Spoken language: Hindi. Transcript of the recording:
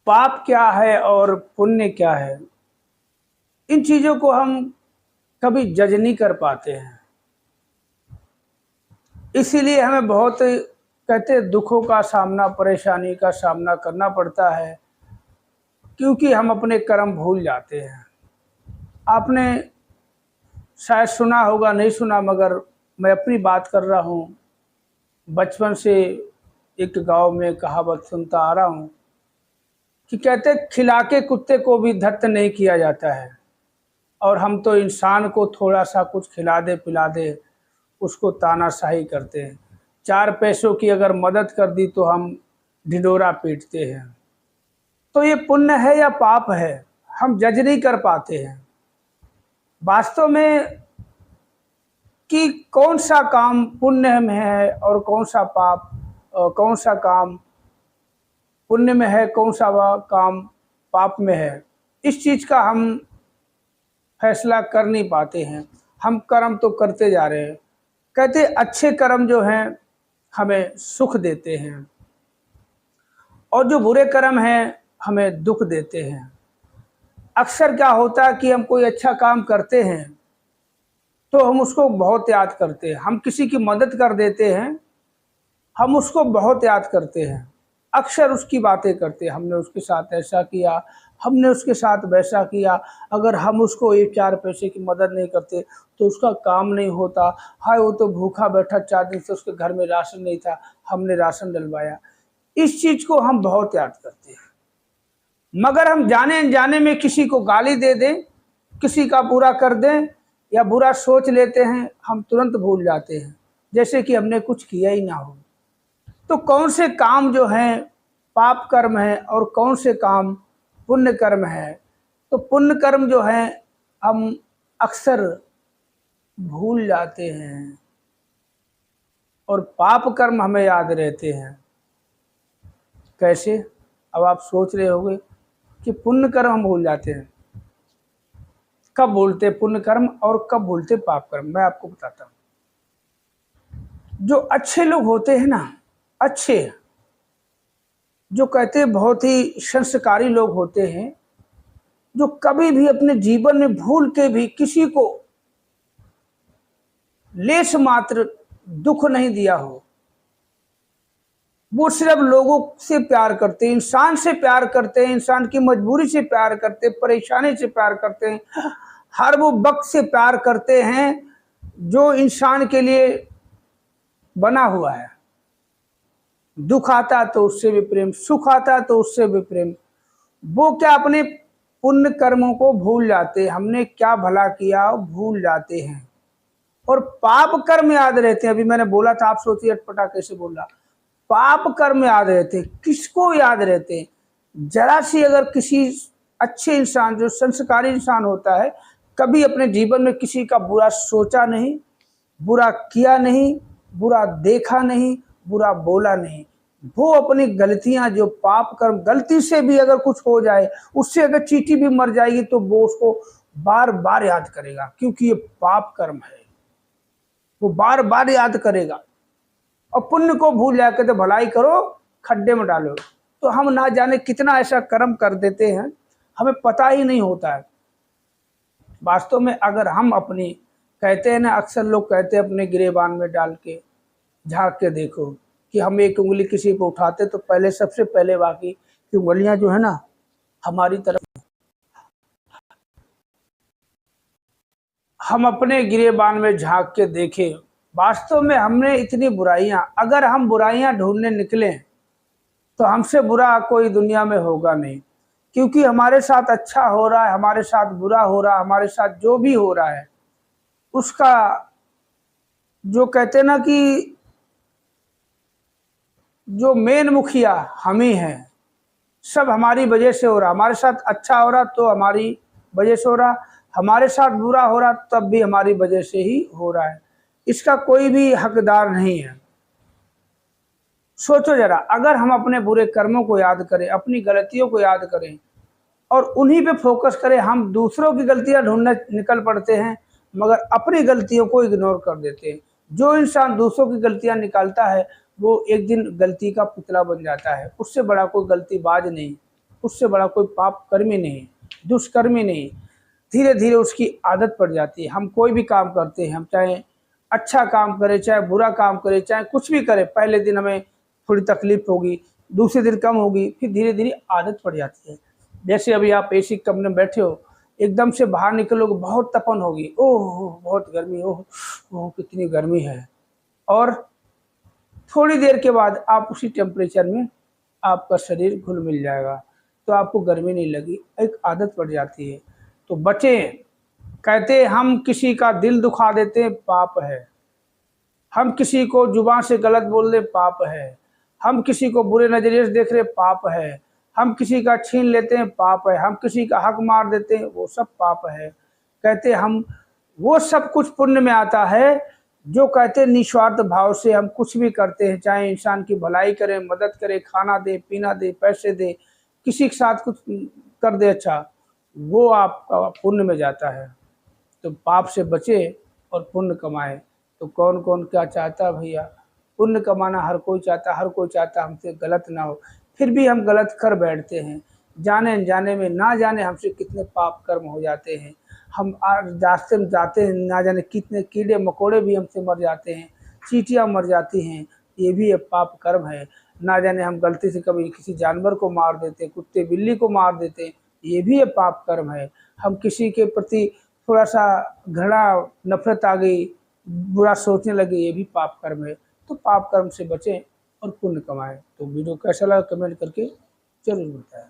पाप क्या है और पुण्य क्या है, इन चीज़ों को हम कभी जज नहीं कर पाते हैं। इसीलिए हमें बहुत कहते दुखों का सामना, परेशानी का सामना करना पड़ता है, क्योंकि हम अपने कर्म भूल जाते हैं। आपने शायद सुना होगा, नहीं सुना, मगर मैं अपनी बात कर रहा हूँ। बचपन से एक गांव में कहावत सुनता आ रहा हूँ कि कहते खिला के कुत्ते को भी धत्त नहीं किया जाता है, और हम तो इंसान को थोड़ा सा कुछ खिला दे पिला दे उसको तानाशाही करते हैं। 4 पैसों की अगर मदद कर दी तो हम ढिंढोरा पीटते हैं। तो ये पुण्य है या पाप है, हम जज नहीं कर पाते हैं वास्तव में कि कौन सा काम पुण्य में है और कौन सा पाप, कौन सा काम पुण्य में है, कौन सा काम पाप में है। इस चीज़ का हम फैसला कर नहीं पाते हैं। हम कर्म तो करते जा रहे हैं। कहते अच्छे कर्म जो हैं हमें सुख देते हैं, और जो बुरे कर्म हैं हमें दुख देते हैं। अक्सर क्या होता है कि हम कोई अच्छा काम करते हैं तो हम उसको बहुत याद करते हैं। हम किसी की मदद कर देते हैं, हम उसको बहुत याद करते हैं, अक्सर उसकी बातें करते हैं। हमने उसके साथ ऐसा किया, हमने उसके साथ वैसा किया। अगर हम उसको 1-4 पैसे की मदद नहीं करते तो उसका काम नहीं होता। हाय वो तो भूखा बैठा 4 दिन से, उसके घर में राशन नहीं था, हमने राशन डलवाया। इस चीज़ को हम बहुत याद करते हैं। मगर हम जाने अनजाने में किसी को गाली दे दें, किसी का बुरा कर दें या बुरा सोच लेते हैं, हम तुरंत भूल जाते हैं जैसे कि हमने कुछ किया ही ना हो। तो कौन से काम जो हैं पाप कर्म है और कौन से काम पुण्य कर्म है। तो पुण्य कर्म जो हैं हम अक्सर भूल जाते हैं, और पाप कर्म हमें याद रहते हैं। कैसे? अब आप सोच रहे होंगे कि पुण्य कर्म हम भूल जाते हैं। कब भूलते पुण्य कर्म और कब भूलते पाप कर्म, मैं आपको बताता हूँ। जो अच्छे लोग होते हैं ना, अच्छे जो कहते हैं बहुत ही संस्कारी लोग होते हैं, जो कभी भी अपने जीवन में भूल के भी किसी को लेश मात्र दुख नहीं दिया हो। वो सिर्फ लोगों से प्यार करते हैं, इंसान से प्यार करते हैं, इंसान की मजबूरी से प्यार करते हैं, परेशानी से प्यार करते हैं, हर वो वक्त से प्यार करते हैं जो इंसान के लिए बना हुआ है। दुख आता तो उससे भी प्रेम, सुख आता तो उससे भी प्रेम। वो क्या अपने पुण्य कर्मों को भूल जाते हैं, हमने क्या भला किया भूल जाते हैं, और पाप कर्म याद रहते हैं। अभी मैंने बोला था, आप सोचिए अटपटा कैसे बोल रहा। पाप कर्म याद रहते हैं। किसको याद रहते हैं? जरा सी अगर किसी अच्छे इंसान, जो संस्कारी इंसान होता है, कभी अपने जीवन में किसी का बुरा सोचा नहीं, बुरा किया नहीं, बुरा देखा नहीं, बुरा बोला नहीं। वो अपनी गलतियां, जो पाप कर्म, गलती से भी अगर कुछ हो जाए, उससे अगर चींटी भी मर जाएगी तो वो उसको बार बार याद करेगा, क्योंकि ये पाप कर्म है। वो बार बार याद करेगा। और पुण्य को भूल जाके तो भलाई करो खड्डे में डालो। तो हम ना जाने कितना ऐसा कर्म कर देते हैं, हमें पता ही नहीं होता है। वास्तव में अगर हम अपनी, कहते हैं ना, अक्सर लोग कहते हैं अपने गिरेबान में डाल के झाँक के देखो, कि हम एक उंगली किसी को उठाते तो पहले सबसे पहले बाकी की उंगलियां जो है ना हमारी तरफ। हम अपने गिरेबान में झांक के देखें, वास्तव में हमने इतनी बुराइयां, अगर हम बुराइयां ढूंढने निकलें तो हमसे बुरा कोई दुनिया में होगा नहीं। क्योंकि हमारे साथ अच्छा हो रहा है, हमारे साथ बुरा हो रहा है, हमारे साथ जो भी हो रहा है उसका, जो कहते हैं ना कि जो मेन मुखिया हम ही हैं। सब हमारी वजह से हो रहा। हमारे साथ अच्छा हो रहा तो हमारी वजह से हो रहा, हमारे साथ बुरा हो रहा तब भी हमारी वजह से ही हो रहा है। इसका कोई भी हकदार नहीं है। सोचो जरा, अगर हम अपने बुरे कर्मों को याद करें, अपनी गलतियों को याद करें और उन्हीं पे फोकस करें, हम दूसरों की गलतियां ढूंढने निकल पड़ते हैं मगर अपनी गलतियों को इग्नोर कर देते हैं। जो इंसान दूसरों की गलतियां निकालता है वो एक दिन गलती का पुतला बन जाता है, उससे बड़ा कोई गलतीबाज नहीं। उससे बड़ा कोई पाप कर्म ही नहीं, दुष्कर्म ही नहीं। धीरे धीरे उसकी आदत पड़ जाती है। हम कोई भी काम करते हैं, हम चाहे अच्छा काम करें चाहे बुरा काम करें चाहे कुछ भी करें, पहले दिन हमें थोड़ी तकलीफ होगी, दूसरे दिन कम होगी, फिर धीरे धीरे आदत पड़ जाती है। जैसे अभी आप एसी कमरे में बैठे हो, एकदम से बाहर निकलोगे बहुत तपन होगी, ओह बहुत गर्मी, ओह ओह कितनी गर्मी है। और थोड़ी देर के बाद आप उसी टेम्परेचर में आपका शरीर घुल मिल जाएगा, तो आपको गर्मी नहीं लगी, एक आदत पड़ जाती है। तो बचें। कहते हैं हम किसी का दिल दुखा देते हैं, पाप है। हम किसी को जुबान से गलत बोल दे, पाप है। हम किसी को बुरे नजरिए से देख रहे, पाप है। हम किसी का छीन लेते हैं, पाप है। हम किसी का हक मार देते हैं, वो सब पाप है। कहते हम वो सब कुछ पुण्य में आता है जो कहते निस्वार्थ भाव से हम कुछ भी करते हैं, चाहे इंसान की भलाई करें, मदद करें, खाना दे, पीना दे, पैसे दे, किसी के साथ कुछ कर दे अच्छा, वो आपका पुण्य में जाता है। तो पाप से बचे और पुण्य कमाए। तो कौन कौन क्या चाहता है भैया? पुण्य कमाना हर कोई चाहता, हर कोई चाहता हमसे गलत ना हो, फिर भी हम गलत कर बैठते हैं। जाने अनजाने में ना जाने हमसे कितने पाप कर्म हो जाते हैं। हम रास्ते में जाते हैं, ना जाने कितने कीड़े मकोड़े भी हमसे मर जाते हैं, चींटियाँ मर जाती हैं, ये भी एक पाप कर्म है। ना जाने हम गलती से कभी किसी जानवर को मार देते, कुत्ते बिल्ली को मार देते, ये भी एक पाप कर्म है। हम किसी के प्रति थोड़ा सा घृणा नफरत आ गई, बुरा सोचने लगे, ये भी पाप कर्म है। तो पाप कर्म से बचें और पुण्य कमाएं। तो वीडियो कैसा लगा कमेंट करके जरूर बताएं।